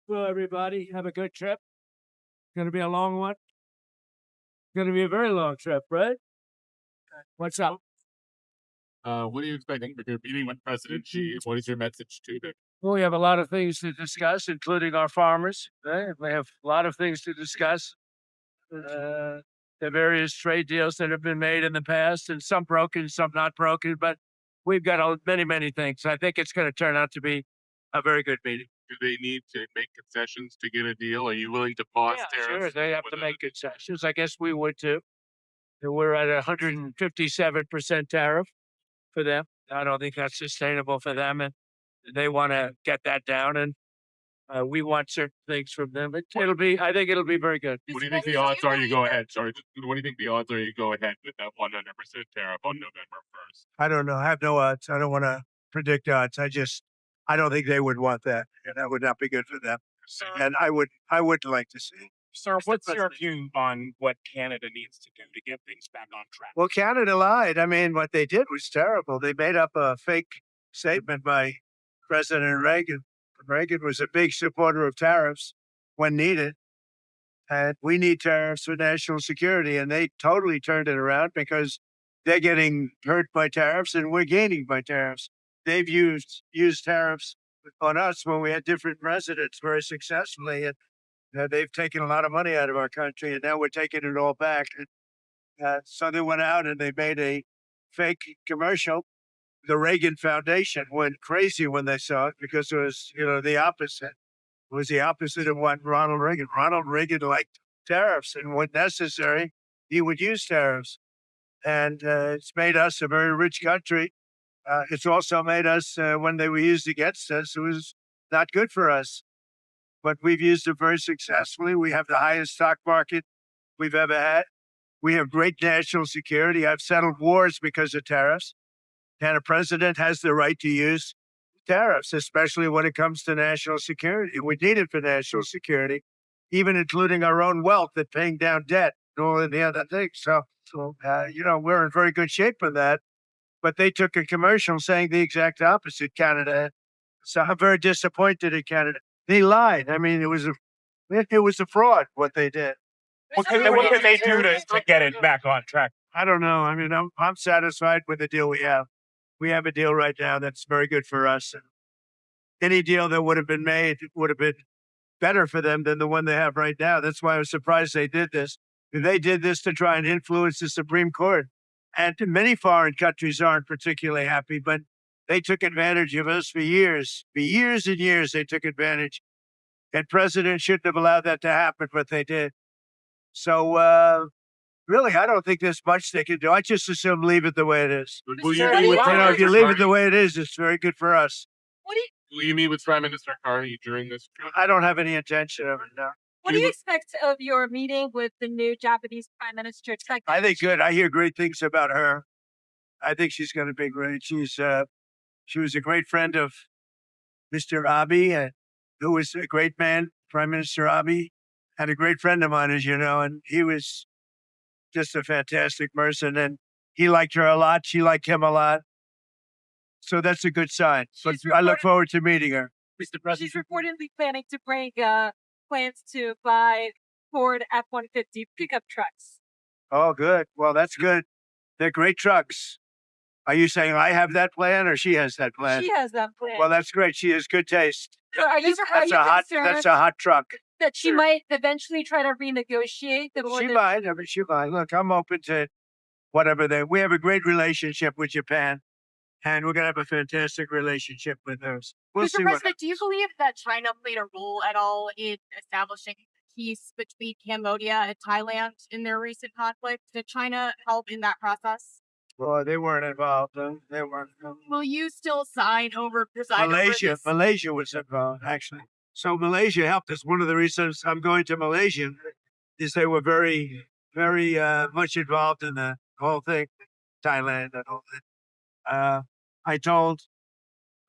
Well, everybody, have a good trip. Going to be a long one. Going to be a very long trip, right? What's up? What are you expecting for your meeting with President Xi? What is your message to them? Well, we have a lot of things to discuss, including our farmers. Right? We have a lot of things to discuss. The various trade deals that have been made in the past, and some broken, some not broken. But we've got many, many things. I think it's going to turn out to be a very good meeting. Do they need to make concessions to get a deal? Are you willing to pause Yeah, sure. tariffs? They have to make concessions. I guess we would too. We're at 157% tariff for them. I don't think that's sustainable for them, and they want to get that down. And we want certain things from them. It'll be. I think it'll be very good. What do you think the odds are you go ahead? Sorry, what do you think the odds are you go ahead with that 100% tariff on November 1st? I don't know. I have no odds. I don't want to predict odds. I don't think they would want that, and that would not be good for them. And I would like to see. Sir, what's your view on what Canada needs to do to get things back on track? Well, Canada lied. I mean, what they did was terrible. They made up a fake statement by President Reagan. Reagan was a big supporter of tariffs when needed, and we need tariffs for national security. And they totally turned it around because they're getting hurt by tariffs and we're gaining by tariffs. They've used tariffs on us when we had different presidents very successfully, and they've taken a lot of money out of our country, and now we're taking it all back. So they went out and they made a fake commercial. The Reagan Foundation went crazy when they saw it because it was, the opposite. It was the opposite of what Ronald Reagan. Ronald Reagan liked tariffs, and when necessary, he would use tariffs. And it's made us a very rich country. It's also made us, when they were used against us, it was not good for us. But we've used it very successfully. We have the highest stock market we've ever had. We have great national security. I've settled wars because of tariffs. And a president has the right to use tariffs, especially when it comes to national security. We need it for national security, even including our own wealth and paying down debt and all of the other things. So we're in very good shape for that. But they took a commercial saying the exact opposite, Canada. So I'm very disappointed in Canada. They lied. I mean, it was a fraud what they did. What can they do to get it back on track? I don't know. I mean, I'm satisfied with the deal we have. We have a deal right now that's very good for us. And any deal that would have been made would have been better for them than the one they have right now. That's why I was surprised they did this. They did this to try and influence the Supreme Court. And many foreign countries aren't particularly happy, but they took advantage of us for years. For years and years, they took advantage. And presidents shouldn't have allowed that to happen, but they did. So, really, I don't think there's much they can do. I just assume leave it the way it is. Will If you leave it the way it is, it's very good for us. Will you meet with Prime Minister Carney during this trip? I don't have any intention of it now. What do you expect of your meeting with the new Japanese Prime Minister? I think good. I hear great things about her. I think she's going to be great. She was a great friend of Mr. Abe, who was a great man. Prime Minister Abe had a great friend of mine, as you know, and he was just a fantastic person. And he liked her a lot. She liked him a lot. So that's a good sign. But I look forward to meeting her. Mr. President, She's reportedly planning to bring plans to buy Ford F-150 pickup trucks. Oh, good. Well, that's good. They're great trucks. Are you saying I have that plan or she has that plan? She has that plan. Well, that's great. She has good taste. Are you That's a hot truck. that she might eventually try to renegotiate the She might. I mean, she might. Look, I'm open to whatever we have a great relationship with Japan, and we're going to have a fantastic relationship with theirs. We'll Mr. see what President, do you believe that China played a role at all in establishing peace between Cambodia and Thailand in their recent conflict? Did China help in that process? Well, they weren't involved. They weren't. Will you still preside over this? Malaysia was involved, actually. So Malaysia helped us. One of the reasons I'm going to Malaysia is they were very, very much involved in the whole thing, Thailand and all that. I told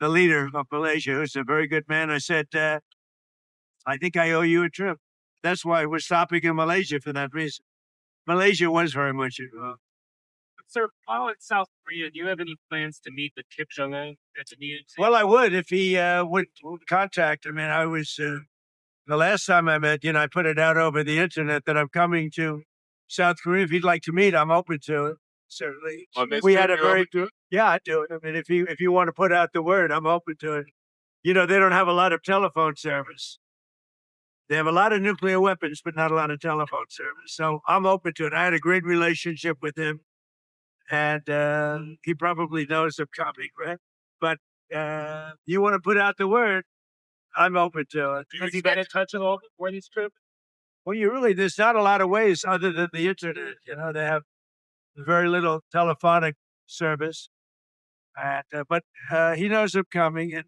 the leader of Malaysia, who's a very good man, I said, I think I owe you a trip. That's why we're stopping in Malaysia for that reason. Malaysia was very much involved. sir, while in South Korea, do you have any plans to meet with Kim Jong Un? Well, I would if he would contact. I mean, I was the last time I met, I put it out over the internet that I'm coming to South Korea. If you'd like to meet, I'm open to it. Certainly. On this We trip, had a you're very open to it? yeah, I do it. I mean, if you want to put out the word, I'm open to it. They don't have a lot of telephone service. They have a lot of nuclear weapons, but not a lot of telephone service. So I'm open to it. I had a great relationship with him, and he probably knows I'm coming, right? But you want to put out the word, I'm open to it. Do you expect in touch at all before this trip? Well, there's not a lot of ways other than the internet. They have very little telephonic service, and, but he knows I'm coming, and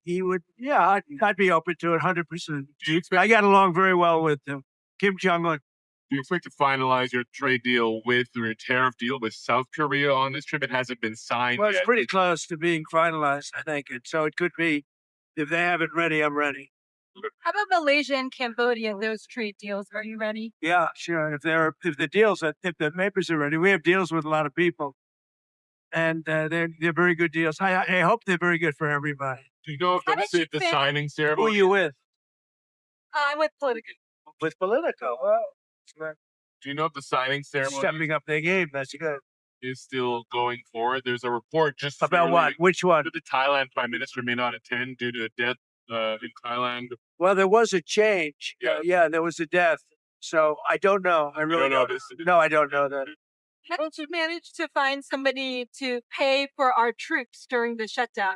he would, I'd be open to it 100%. Do you expect I got along very well with him. Kim Jong-un. Do you expect to finalize your trade deal or your tariff deal with South Korea on this trip? It hasn't been signed Well, it's yet. pretty close to being finalized, I think. And so it could be, if they have it ready, I'm ready. How about Malaysia and Cambodia? Those trade deals. Are you ready? Yeah, sure. If the papers are ready, we have deals with a lot of people, and they're very good deals. I hope they're very good for everybody. Do you know if How that's did you the fit- signing Who are ceremony you with? I'm with political. With Politico. Well, Do you know if the signing ceremony stepping up their game. That's good. is still going forward? There's a report just About what? recently Which one? that the Thailand prime minister may not attend due to a death in Thailand. Well, there was a change. Yeah. There was a death. So I don't know. I really don't know don't. this. No, I don't know that. How did you manage to find somebody to pay for our troops during the shutdown?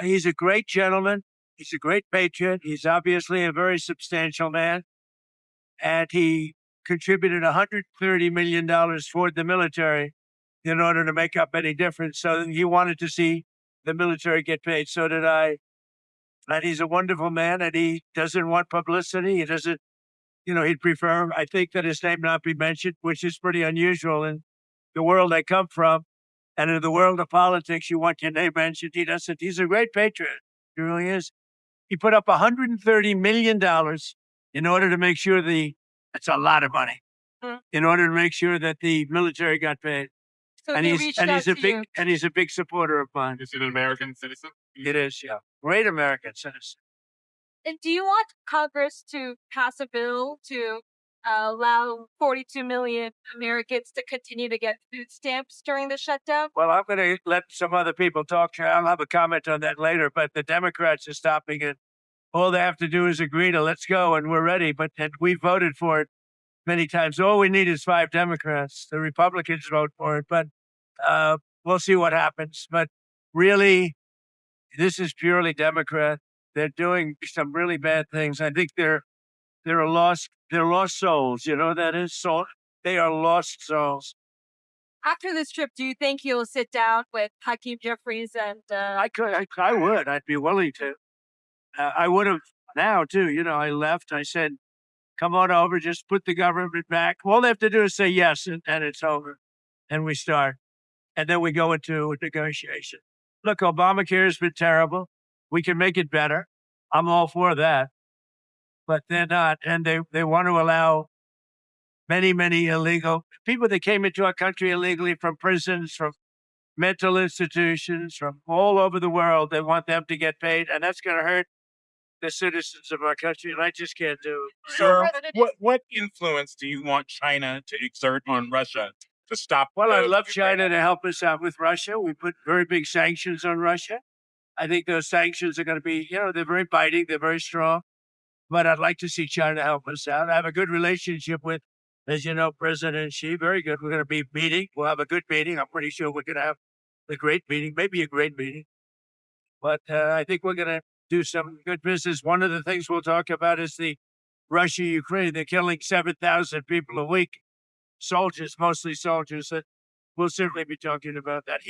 He's a great gentleman. He's a great patriot. He's obviously a very substantial man. And he contributed $130 million toward the military in order to make up any difference. So he wanted to see the military get paid. So did I. And he's a wonderful man, and he doesn't want publicity. He doesn't, he'd prefer, I think, that his name not be mentioned, which is pretty unusual in the world I come from. And in the world of politics, you want your name mentioned. He doesn't. He's a great patriot. He really is. He put up $130 million in order to make sure that's a lot of money, in order to make sure that the military got paid. So And they he's reached and out he's a to big you. and he's a big supporter of mine. Is it an American citizen? It is, yeah. Great American citizen. And do you want Congress to pass a bill to allow 42 million Americans to continue to get food stamps during the shutdown? Well, I'm going to let some other people talk. I'll have a comment on that later. But the Democrats are stopping it. All they have to do is agree to let's go, and we're ready. And we voted for it many times. All we need is 5 Democrats. The Republicans vote for it, but we'll see what happens. But really, this is purely Democrat. They're doing some really bad things. I think they're lost souls. You know what that is? So they are lost souls. After this trip, do you think you'll sit down with Hakeem Jeffries and I would. I'd be willing to. I would have now too. I left. I said, "Come on over. Just put the government back. All they have to do is say yes, and it's over, and we start, and then we go into a negotiation." Look, Obamacare has been terrible. We can make it better. I'm all for that, but they're not, and they want to allow many illegal people that came into our country illegally from prisons, from mental institutions, from all over the world. They want them to get paid, and that's going to hurt the citizens of our country, and I just can't do it. Sir, what influence do you want China to exert on Russia to stop? Well, I'd love China to help us out with Russia. We put very big sanctions on Russia. I think those sanctions are going to be, they're very biting, they're very strong. But I'd like to see China help us out. I have a good relationship with, as you know, President Xi. Very good. We're going to be meeting. We'll have a good meeting. I'm pretty sure we're going to have a great meeting, maybe a great meeting. But I think we're going to do some good business. One of the things we'll talk about is the Russia-Ukraine. They're killing 7,000 people a week. Soldiers, mostly soldiers. That we'll certainly be talking about that.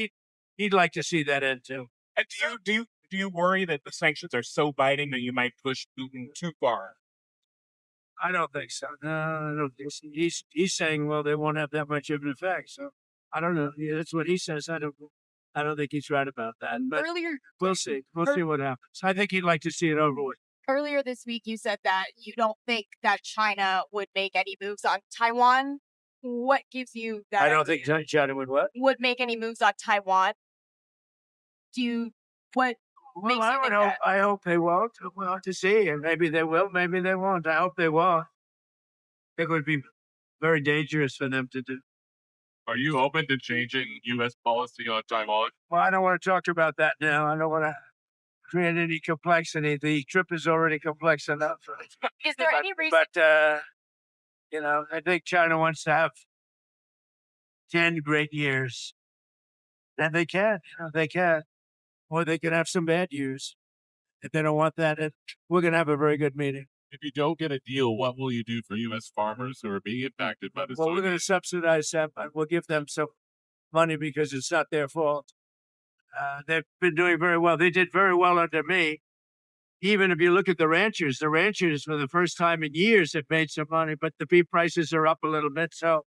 He'd like to see that end too. And do you worry that the sanctions are so biting that you might push Putin too far? I don't think so. No, I don't think so. He's saying, well, they won't have that much of an effect. So I don't know. Yeah, that's what he says. I don't think he's right about that. But we'll see. We'll see what happens. I think he'd like to see it over with. Earlier this week, you said that you don't think that China would make any moves on Taiwan. What gives you that? I don't think China would what? Would make any moves on Taiwan. What Well, makes I you would think hope. that? I hope they won't. We'll have to see, and maybe they will. Maybe they won't. I hope they won't. It would be very dangerous for them to do. Are you open to changing U.S. policy on Taiwan? Well, I don't want to talk about that now. I don't want to create any complexity. The trip is already complex enough. Is there But, any reason? I think China wants to have 10 great years. And they can. They can. Or they can have some bad years. If they don't want that, we're going to have a very good meeting. If you don't get a deal, what will you do for U.S. farmers who are being impacted by this? Well, we're going to subsidize them. We'll give them some money because it's not their fault. They've been doing very well. They did very well under me. Even if you look at the ranchers for the first time in years have made some money, but the beef prices are up a little bit. So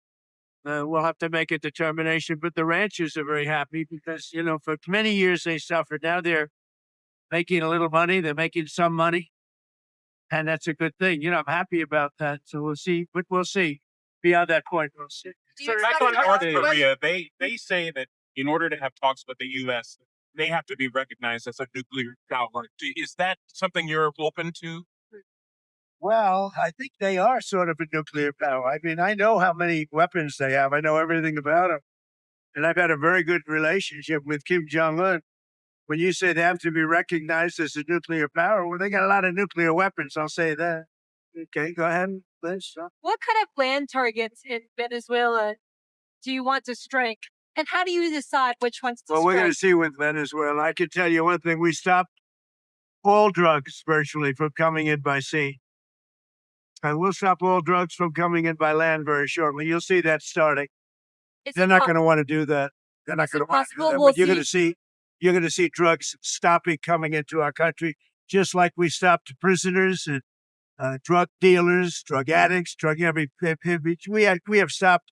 we'll have to make a determination. But the ranchers are very happy because, for many years they suffered. Now they're making a little money. They're making some money. And that's a good thing. I'm happy about that. So we'll see. But we'll see. Beyond that point, we'll see. Do you Back expect on North tariffs? Korea, they say that in order to have talks with the U.S., they have to be recognized as a nuclear power. Is that something you're open to? Well, I think they are sort of a nuclear power. I mean, I know how many weapons they have. I know everything about them. And I've had a very good relationship with Kim Jong-un. When you say they have to be recognized as a nuclear power, well, they got a lot of nuclear weapons. I'll say that. Okay, go ahead, Liz. What kind of land targets in Venezuela do you want to strike? And how do you decide which ones to Well, we're going to strike? see with Venezuela. I can tell you one thing. We stopped all drugs virtually from coming in by sea. And we'll stop all drugs from coming in by land very shortly. You'll see that starting. Is They're it not po- going to want to do that. They're not is going it to want to do possible that. we'll But you're going to see drugs stopping coming into our country, just like we stopped prisoners and drug dealers, drug addicts, we have stopped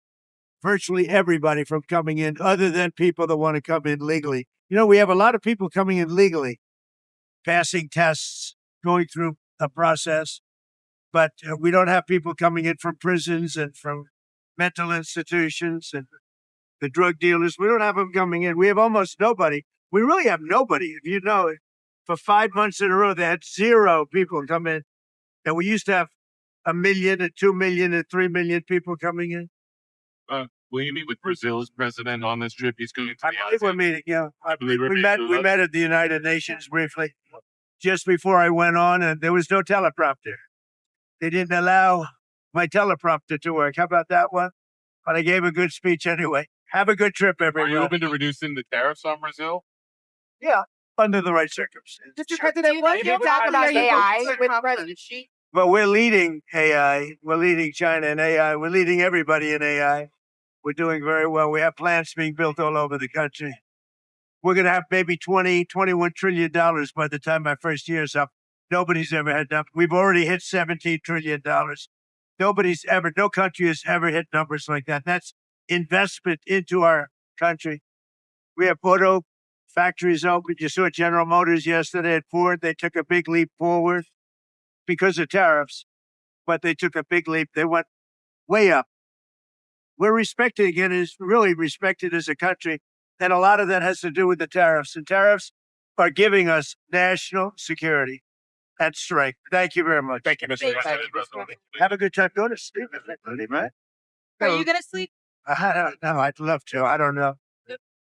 virtually everybody from coming in, other than people that want to come in legally. We have a lot of people coming in legally, passing tests, going through a process, but we don't have people coming in from prisons and from mental institutions and the drug dealers. We don't have them coming in. We have almost nobody. We really have nobody. If you know, for 5 months in a row, they had 0 people come in. And we used to have 1 million and 2 million and 3 million people coming in. Will you meet with Brazil's president on this trip? He's going to I believe we're meeting. Yeah, believe we're we meeting. met at the United Nations briefly, just before I went on, and there was no teleprompter. They didn't allow my teleprompter to work. How about that one? But I gave a good speech anyway. Have a good trip, Are you everyone. open to reducing the tariffs on Brazil? Yeah, under the right circumstances. Mr. President, what do you talk about AI with President Xi? But we're leading AI. We're leading China in AI. We're leading everybody in AI. We're doing very well. We have plants being built all over the country. We're going to have maybe $21 trillion by the time my first year is up. Nobody's ever had that. We've already hit $17 trillion. No country has ever hit numbers like that. That's investment into our country. We have auto factories open. You saw General Motors yesterday at Ford. They took a big leap forward because of tariffs, but they took a big leap. They went way up. We're respected again, is really respected as a country. And a lot of that has to do with the tariffs. And tariffs are giving us national security and strength. Thank you very much. Thank you, Mr. President. Have a good time. Go to sleep, everybody, right? Are you going to sleep? I don't know. I'd love to. I don't know.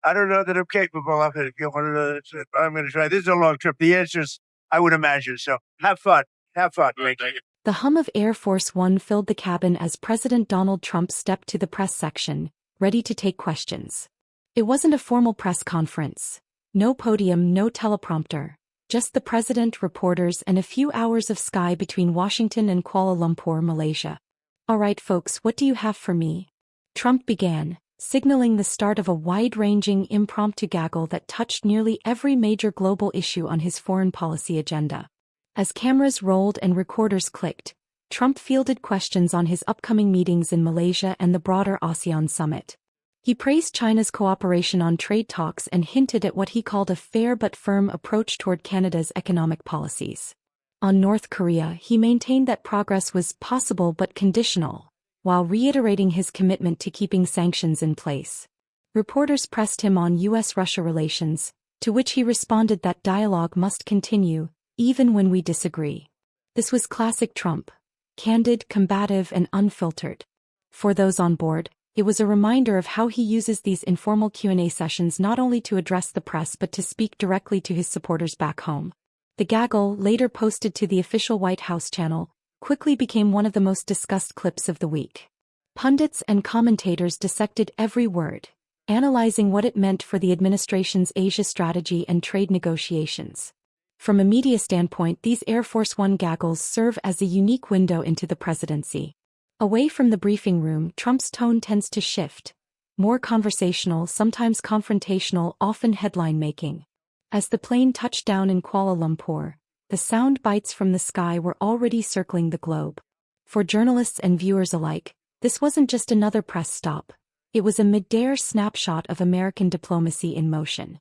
I don't know that I'm capable of it. I'm going to try. This is a long trip. The answer is, I would imagine. So have fun. Have fun. Thank you. The hum of Air Force One filled the cabin as President Donald Trump stepped to the press section, ready to take questions. It wasn't a formal press conference. No podium, no teleprompter. Just the president, reporters, and a few hours of sky between Washington and Kuala Lumpur, Malaysia. All right, folks, what do you have for me? Trump began, signaling the start of a wide-ranging impromptu gaggle that touched nearly every major global issue on his foreign policy agenda. As cameras rolled and recorders clicked, Trump fielded questions on his upcoming meetings in Malaysia and the broader ASEAN summit. He praised China's cooperation on trade talks and hinted at what he called a fair but firm approach toward Canada's economic policies. On North Korea, he maintained that progress was possible but conditional, while reiterating his commitment to keeping sanctions in place. Reporters pressed him on U.S.-Russia relations, To which he responded that dialogue must continue, even when we disagree. This was classic Trump. Candid, combative, and unfiltered. For those on board, it was a reminder of how he uses these informal Q&A sessions not only to address the press but to speak directly to his supporters back home. The gaggle, later posted to the official White House channel, quickly became one of the most discussed clips of the week. Pundits and commentators dissected every word, analyzing what it meant for the administration's Asia strategy and trade negotiations. From a media standpoint, these Air Force One gaggles serve as a unique window into the presidency. Away from the briefing room, Trump's tone tends to shift. More conversational, sometimes confrontational, often headline-making. As the plane touched down in Kuala Lumpur, the sound bites from the sky were already circling the globe. For journalists and viewers alike, this wasn't just another press stop. It was a mid-air snapshot of American diplomacy in motion.